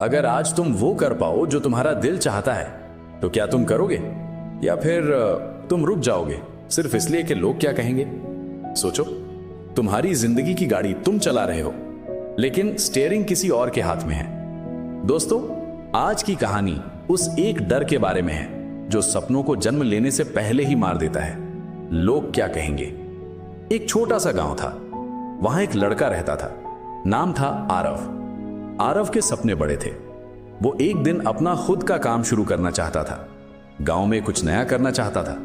अगर आज तुम वो कर पाओ जो तुम्हारा दिल चाहता है तो क्या तुम करोगे, या फिर तुम रुक जाओगे सिर्फ इसलिए कि लोग क्या कहेंगे। सोचो, तुम्हारी जिंदगी की गाड़ी तुम चला रहे हो, लेकिन स्टीयरिंग किसी और के हाथ में है। दोस्तों, आज की कहानी उस एक डर के बारे में है जो सपनों को जन्म लेने से पहले ही मार देता है। लोग क्या कहेंगे। एक छोटा सा गांव था, वहां एक लड़का रहता था। नाम था आरव। आरव के सपने बड़े थे। वो एक दिन अपना खुद का काम शुरू करना चाहता था, गांव में कुछ नया करना चाहता था।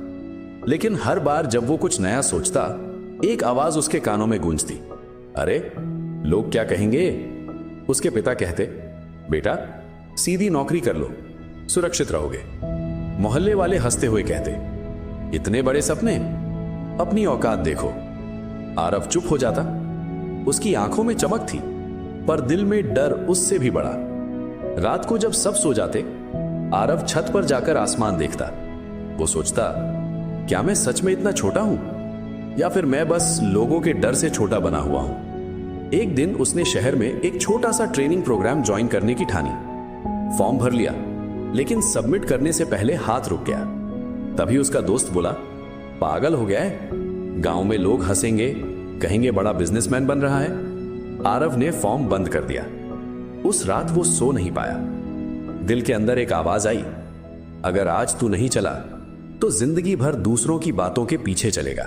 लेकिन हर बार जब वो कुछ नया सोचता, एक आवाज उसके कानों में गूंजती, अरे लोग क्या कहेंगे। उसके पिता कहते, बेटा सीधी नौकरी कर लो, सुरक्षित रहोगे। मोहल्ले वाले हंसते हुए कहते, इतने बड़े सपने, अपनी औकात देखो। आरव चुप हो जाता। उसकी आंखों में चमक थी, पर दिल में डर उससे भी बड़ा। रात को जब सब सो जाते, आरव छत पर जाकर आसमान देखता। वो सोचता, क्या मैं सच में इतना छोटा हूं, या फिर मैं बस लोगों के डर से छोटा बना हुआ हूं। एक दिन उसने शहर में एक छोटा सा ट्रेनिंग प्रोग्राम ज्वाइन करने की ठानी। फॉर्म भर लिया, लेकिन सबमिट करने से पहले हाथ रुक गया। तभी उसका दोस्त बोला, पागल हो गया है, गांव में लोग हंसेंगे, कहेंगे बड़ा बिजनेसमैन बन रहा है। आरव ने फॉर्म बंद कर दिया। उस रात वो सो नहीं पाया। दिल के अंदर एक आवाज आई, अगर आज तू नहीं चला तो जिंदगी भर दूसरों की बातों के पीछे चलेगा।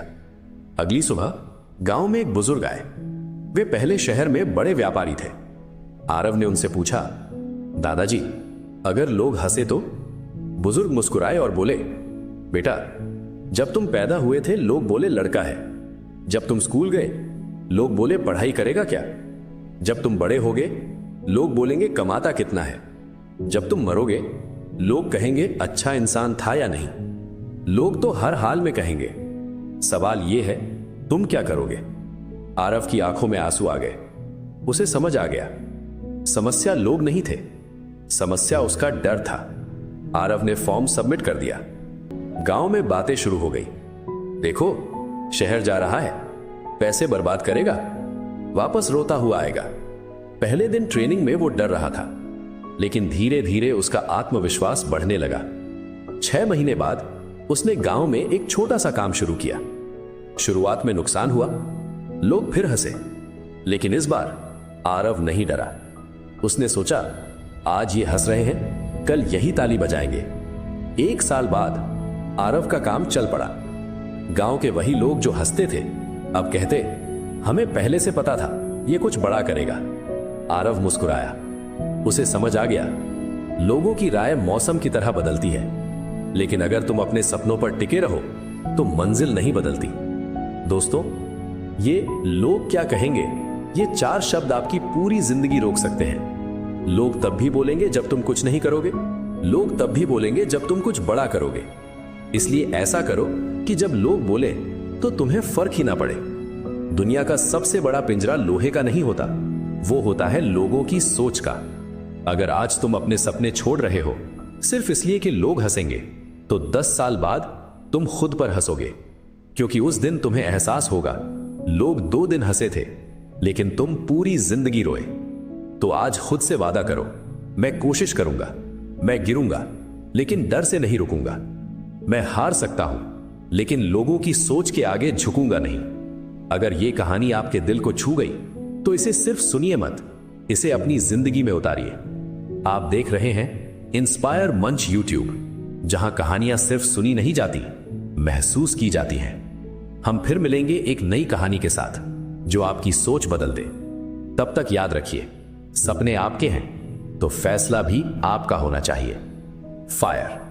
अगली सुबह गांव में एक बुजुर्ग आए। वे पहले शहर में बड़े व्यापारी थे। आरव ने उनसे पूछा, दादाजी अगर लोग हंसे तो। बुजुर्ग मुस्कुराए और बोले, बेटा जब तुम पैदा हुए थे लोग बोले लड़का है। जब तुम स्कूल गए लोग बोले पढ़ाई करेगा क्या। जब तुम बड़े होगे लोग बोलेंगे कमाता कितना है। जब तुम मरोगे लोग कहेंगे अच्छा इंसान था या नहीं। लोग तो हर हाल में कहेंगे। सवाल यह है, तुम क्या करोगे। आरव की आंखों में आंसू आ गए। उसे समझ आ गया, समस्या लोग नहीं थे, समस्या उसका डर था। आरव ने फॉर्म सबमिट कर दिया। गांव में बातें शुरू हो गई, देखो शहर जा रहा है, पैसे बर्बाद करेगा, वापस रोता हुआ आएगा। पहले दिन ट्रेनिंग में वो डर रहा था, लेकिन धीरे धीरे उसका आत्मविश्वास बढ़ने लगा। 6 महीने बाद उसने गांव में एक छोटा सा काम शुरू किया। शुरुआत में नुकसान हुआ, लोग फिर हंसे, लेकिन इस बार आरव नहीं डरा। उसने सोचा, आज ये हंस रहे हैं, कल यही ताली बजाएंगे। 1 साल बाद आरव का काम चल पड़ा। गांव के वही लोग जो हंसते थे अब कहते, हमें पहले से पता था ये कुछ बड़ा करेगा। आरव मुस्कुराया। उसे समझ आ गया, लोगों की राय मौसम की तरह बदलती है, लेकिन अगर तुम अपने सपनों पर टिके रहो तो मंजिल नहीं बदलती। दोस्तों, ये लोग क्या कहेंगे, ये 4 शब्द आपकी पूरी जिंदगी रोक सकते हैं। लोग तब भी बोलेंगे जब तुम कुछ नहीं करोगे। लोग तब भी बोलेंगे जब तुम कुछ बड़ा करोगे। इसलिए ऐसा करो कि जब लोग बोले तो तुम्हें फर्क ही ना पड़े। दुनिया का सबसे बड़ा पिंजरा लोहे का नहीं होता, वो होता है लोगों की सोच का। अगर आज तुम अपने सपने छोड़ रहे हो सिर्फ इसलिए कि लोग हंसेंगे, तो 10 साल बाद तुम खुद पर हंसोगे, क्योंकि उस दिन तुम्हें एहसास होगा, लोग 2 दिन हंसे थे लेकिन तुम पूरी जिंदगी रोए। तो आज खुद से वादा करो, मैं कोशिश करूंगा, मैं गिरूंगा लेकिन डर से नहीं रुकूंगा। मैं हार सकता हूं लेकिन लोगों की सोच के आगे झुकूंगा नहीं। अगर यह कहानी आपके दिल को छू गई तो इसे सिर्फ सुनिए मत, इसे अपनी जिंदगी में उतारिए। आप देख रहे हैं इंस्पायर मंच यूट्यूब, जहां कहानियां सिर्फ सुनी नहीं जाती, महसूस की जाती हैं। हम फिर मिलेंगे एक नई कहानी के साथ जो आपकी सोच बदल दे। तब तक याद रखिए, सपने आपके हैं तो फैसला भी आपका होना चाहिए। फायर।